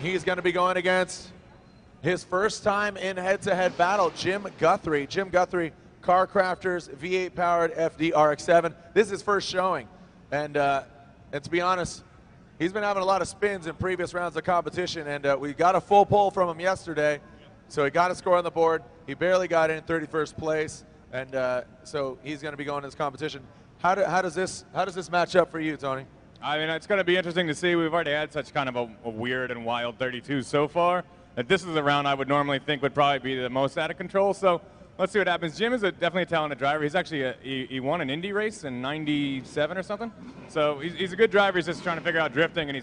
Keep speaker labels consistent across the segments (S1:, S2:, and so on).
S1: He's going to be going against his first time in head-to-head battle, Jim Guthrie. Jim Guthrie, Car Crafters, V8 powered FD RX-7. This is his first showing. And to be honest, he's been having a lot of spins in previous rounds of competition, and we got a full pull from him yesterday. So he got a score on the board. He barely got in 31st place, and so he's going to be going to this competition. How does this match up for you, Tony?
S2: I mean, it's going to be interesting to see. We've already had such kind of a weird and wild 32 so far that this is a round I would normally think would probably be the most out of control. So let's see what happens. Jim is definitely a talented driver. He's actually he won an Indy race in '97 or something. So he's a good driver. He's just trying to figure out drifting, and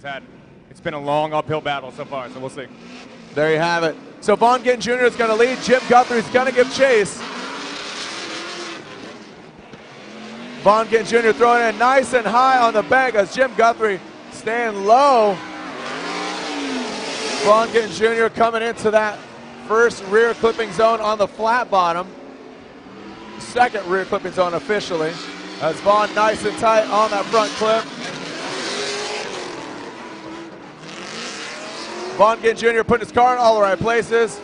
S2: it's been a long uphill battle so far. So we'll see.
S1: There you have it. So Vaughn Gittin Jr. is going to lead. Jim Guthrie's going to give chase. Vaughn Gittin Jr. throwing it nice and high on the bank as Jim Guthrie staying low. Vaughn Gittin Jr. coming into that first rear clipping zone on the flat bottom. Second rear clipping zone officially. As Vaughn nice and tight on that front clip. Vaughn Gittin Jr. putting his car in all the right places.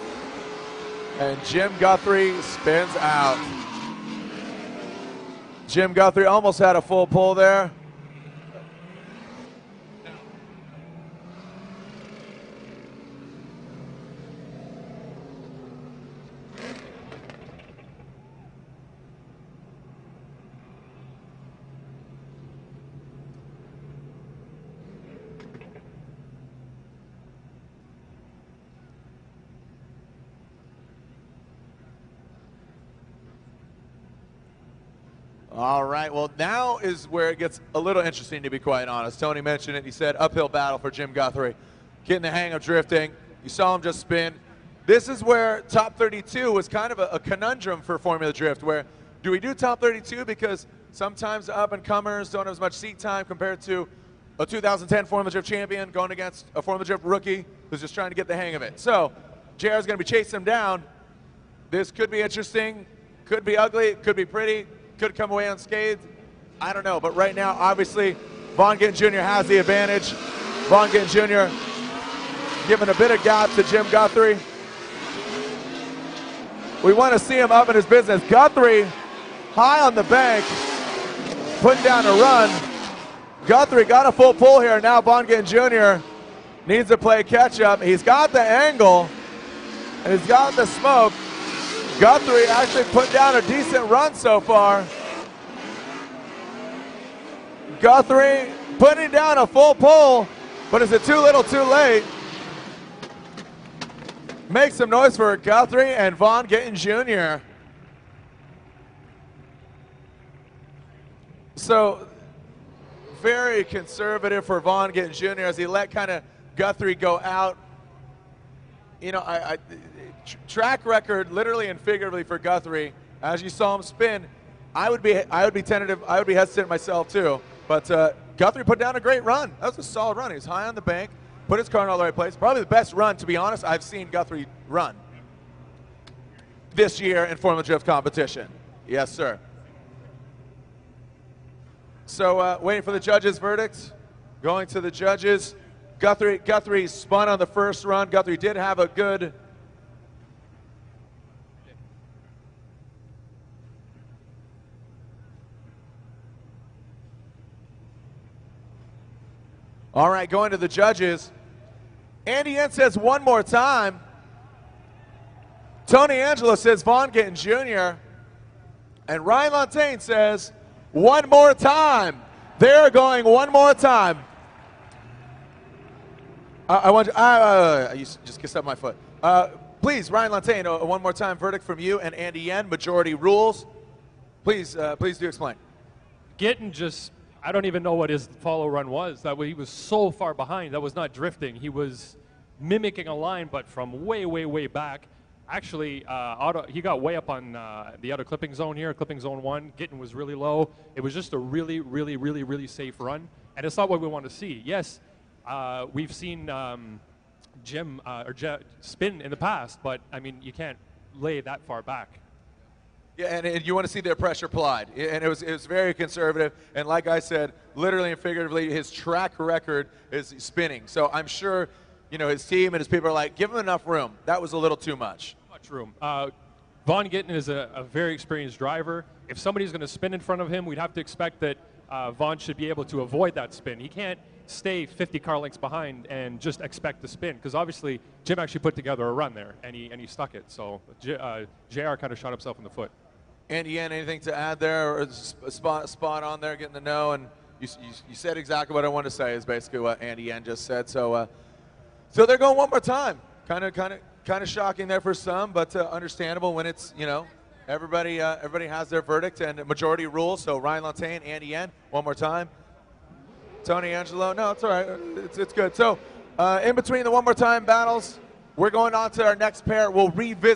S1: And Jim Guthrie spins out. Jim Guthrie almost had a full pull there. All right, well, now is where it gets a little interesting, to be quite honest. Tony mentioned it. He said uphill battle for Jim Guthrie. Getting the hang of drifting. You saw him just spin. This is where top 32 was kind of a conundrum for Formula Drift, where do we do top 32 because sometimes the up-and-comers don't have as much seat time compared to a 2010 Formula Drift champion going against a Formula Drift rookie who's just trying to get the hang of it. So JR is going to be chasing him down. This could be interesting, could be ugly, could be pretty. Could come away unscathed. I don't know, but right now, obviously, Vaughn Gittin Jr. has the advantage. Vaughn Gittin Jr. giving a bit of gap to Jim Guthrie. We want to see him up in his business. Guthrie high on the bank, putting down a run. Guthrie got a full pull here. Now Vaughn Gittin Jr. needs to play catch up. He's got the angle, and he's got the smoke. Guthrie actually put down a decent run so far. Guthrie putting down a full pull, but is it too little too late? Make some noise for Guthrie and Vaughn Gittin Jr. So very conservative for Vaughn Gittin Jr. as he let kind of Guthrie go out. You know, track record, literally and figuratively, for Guthrie. As you saw him spin, I would be tentative. I would be hesitant myself too. But Guthrie put down a great run. That was a solid run. He was high on the bank, put his car in all the right place. Probably the best run, to be honest, I've seen Guthrie run this year in Formula Drift competition. Yes, sir. So waiting for the judges' verdict. Going to the judges. Guthrie spun on the first run. Guthrie did have a good All right, going to the judges. Andy N says one more time. Tony Angelo says Vaughn Gittin Jr. And Ryan Lantagne says one more time. They're going one more time. I want you just kissed up my foot. Please, Ryan Lantagne, one more time verdict from you and Andy Yen, majority rules. Please, please do explain.
S3: Gittin just, I don't even know what his follow run was. That he was so far behind. That was not drifting. He was mimicking a line, but from way, way, way back. Actually, he got way up on the outer clipping zone here, clipping zone 1. Gittin was really low. It was just a really, really, really, really safe run. And it's not what we want to see. Yes, we've seen Jim spin in the past, but I mean, you can't lay that far back.
S1: Yeah, and you want to see their pressure applied. And it was very conservative. And like I said, literally and figuratively, his track record is spinning. So I'm sure you know, his team and his people are like, give him enough room. That was a little too much.
S3: Much room. Vaughn Gittin is a very experienced driver. If somebody's going to spin in front of him, we'd have to expect that Vaughn should be able to avoid that spin. He can't stay 50 car lengths behind and just expect to spin, because obviously Jim actually put together a run there and he stuck it. So JR kind of shot himself in the foot.
S1: Andy, anything to add there, or spot on there, getting to know? And you said exactly what I wanted to say. Is basically what Andy N just said. So so they're going one more time. Kind of shocking there for some, but understandable when it's, you know, everybody has their verdict and majority rules. So Ryan Lantain, Andy N, one more time. Tony Angelo, no, it's all right. It's good. So in between the one more time battles, we're going on to our next pair. We'll revisit.